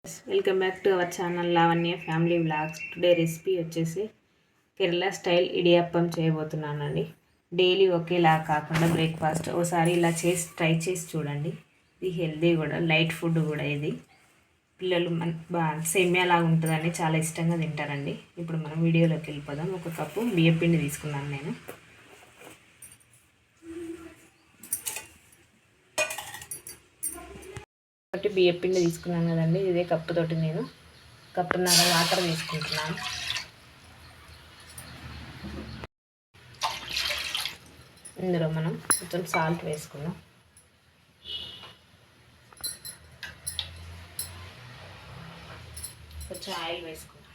Welcome back to our channel Lavanya family vlogs. Today recipe వచ్చేసి Kerala style idiyappam చేయబోతున్నానండి. Daily ఒకేలా కాకుండా breakfast ఒకసారి ఇలా ట్రై చేసి చూడండి. ఇది హెల్దీ కూడా, లైట్ ఫుడ్ కూడా. ఇది పిల్లలు సేమియా లాగా ఉంటుందని చాలా ఇష్టంగా తింటారండి. ఇప్పుడు మనం వీడియోలోకి వెళ్ళిపోదాం. 1 కప్పు బియ్యపిండి తీసుకున్నాను నేను. కాబట్టి బియ్యపిండి తీసుకున్నాను కదండి. ఇదే కప్పుతోటి నేను కప్పున్నర వాటర్ తీసుకుంటున్నాను. ఇందులో మనం కొంచెం సాల్ట్ వేసుకుందాం. కొంచెం ఆయిల్ వేసుకుందాం.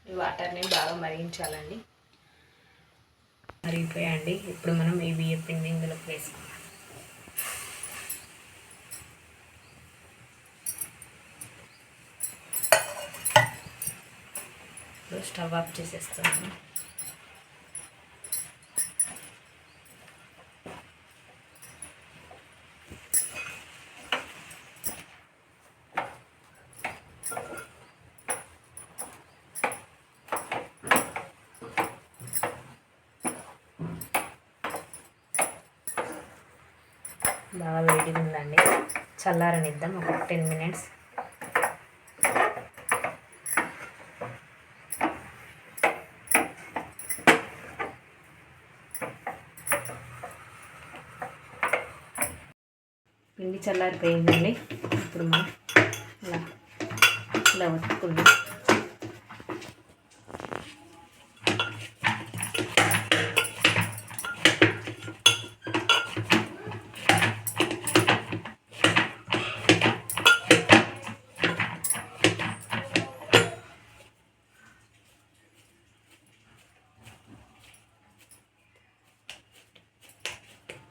ఈ వాటర్ని బాగా మరిగించాలండి. మరిగిపోయాయండి. ఇప్పుడు మనం ఈ బియ్యపిండి ఇందులోకి వేసుకుందాం. ఇప్పుడు స్టవ్ ఆఫ్ చేసేస్తున్నాను. బాగా వేడిగా ఉందండి. చల్లారనిద్దాం ఒక 10 మినిట్స్. పిండి చల్లారిపోయిందండి. ఇప్పుడు మనం ఇలా ఒత్తుకుందాం.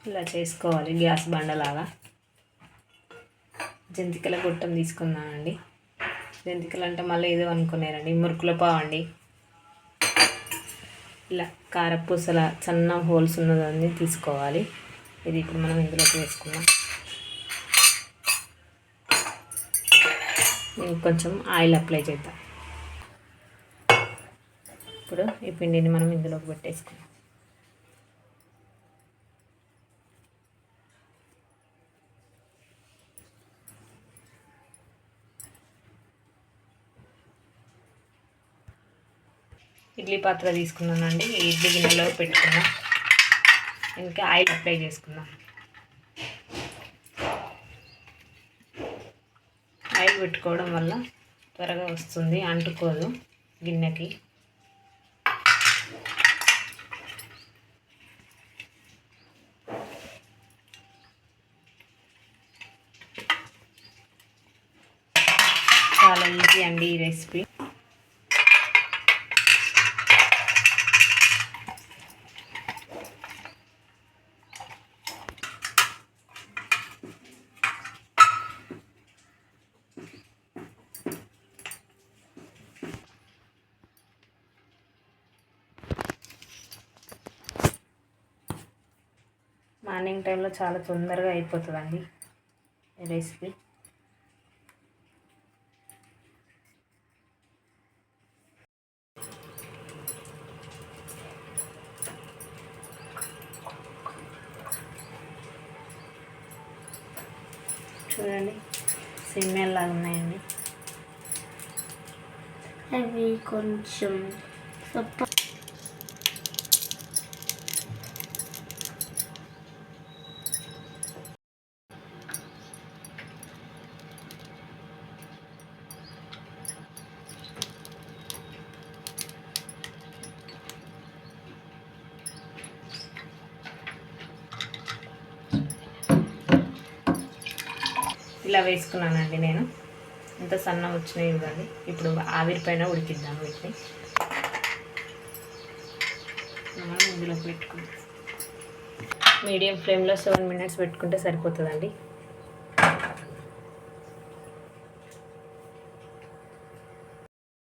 ఇలా చేసుకోవాలి. గ్యాస్ బండలాగా జంతికల గొట్టం తీసుకున్నానండి. జంతికలు అంటే మళ్ళీ ఏదో అనుకున్నారండి, మురుకుల పావు అండి. ఇలా కారపూసల సన్న హోల్స్ ఉన్నదాన్ని తీసుకోవాలి. ఇది ఇప్పుడు మనం ఇందులోకి వేసుకున్నాం. కొంచెం ఆయిల్ అప్లై చేద్దాం. ఇప్పుడు ఈ పిండిని మనం ఇందులోకి పెట్టేసుకున్నాం. ఇడ్లీ పాత్ర తీసుకున్నానండి. ఈ ఇడ్లీ గిన్నెలో పెట్టుకున్నాం. ఇంకా ఆయిల్ అప్లై చేసుకుందాం. ఆయిల్ పెట్టుకోవడం వల్ల త్వరగా వస్తుంది, అంటుకోదు గిన్నెకి. చాలా ఈజీ అండి ఈ రెసిపీ. మార్నింగ్ టైంలో చాలా తొందరగా అయిపోతుందండి ఈ రెసిపీ. చూడండి, సేమియాలాగా ఉన్నాయండి. అవి కొంచెం ఇలా వేసుకున్నానండి నేను. ఎంత సన్నం వచ్చినాయి ఇవ్వండి. ఇప్పుడు ఆవిరి పైన ఉడికిద్దాం వీటిని. మనం ఇందులో పెట్టుకుందాం. మీడియం ఫ్లేమ్లో 7 మినిట్స్ పెట్టుకుంటే సరిపోతుందండి.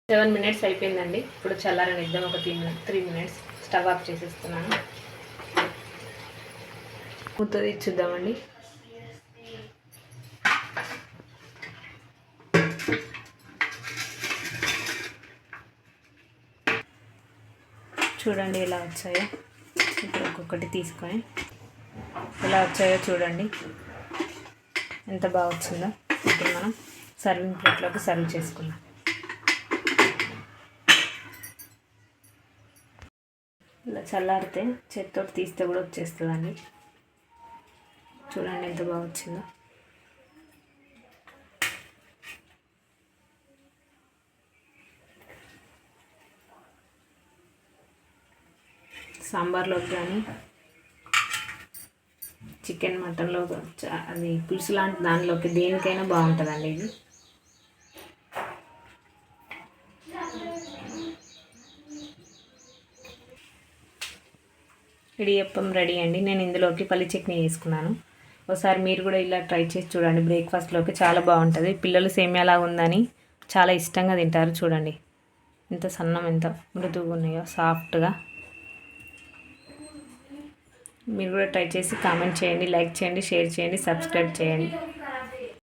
సెవెన్ మినిట్స్ అయిపోయిందండి. ఇప్పుడు చల్లారనిద్దాం ఒక 3 మినిట్స్. స్టవ్ ఆఫ్ చేసేస్తున్నాను. మూత తీర్చుద్దామండి. చూడండి ఎలా వచ్చాయో. ఇప్పుడు ఒక్కొక్కటి తీసుకొని ఎలా వచ్చాయో చూడండి, ఎంత బాగా వచ్చిందో. ఇప్పుడు మనం సర్వింగ్ ప్లేట్లోకి సర్వ్ చేసుకుందాం. ఇలా చల్లారితే చేతితో తీస్తే కూడా వచ్చేస్తుందండి. చూడండి ఎంత బాగా వచ్చిందో. సాంబార్లోకి కానీ చికెన్ మటన్లో అది పులుసు లాంటి దానిలోకి దేనికైనా బాగుంటుందండి ఇది. ఇడియప్పం రెడీ అండి. నేను ఇందులోకి పల్లి చట్నీ వేసుకున్నాను. ఒకసారి మీరు కూడా ఇలా ట్రై చేసి చూడండి. బ్రేక్ఫాస్ట్లోకి చాలా బాగుంటుంది. పిల్లలు సేమియాలాగా ఉందని చాలా ఇష్టంగా తింటారు. చూడండి ఎంత సన్నం, ఎంత మృదువుగా ఉన్నాయో, సాఫ్ట్గా. మీరు కూడా ట్రై చేసి కామెంట్ చేయండి, లైక్ చేయండి, షేర్ చేయండి, సబ్స్క్రైబ్ చేయండి.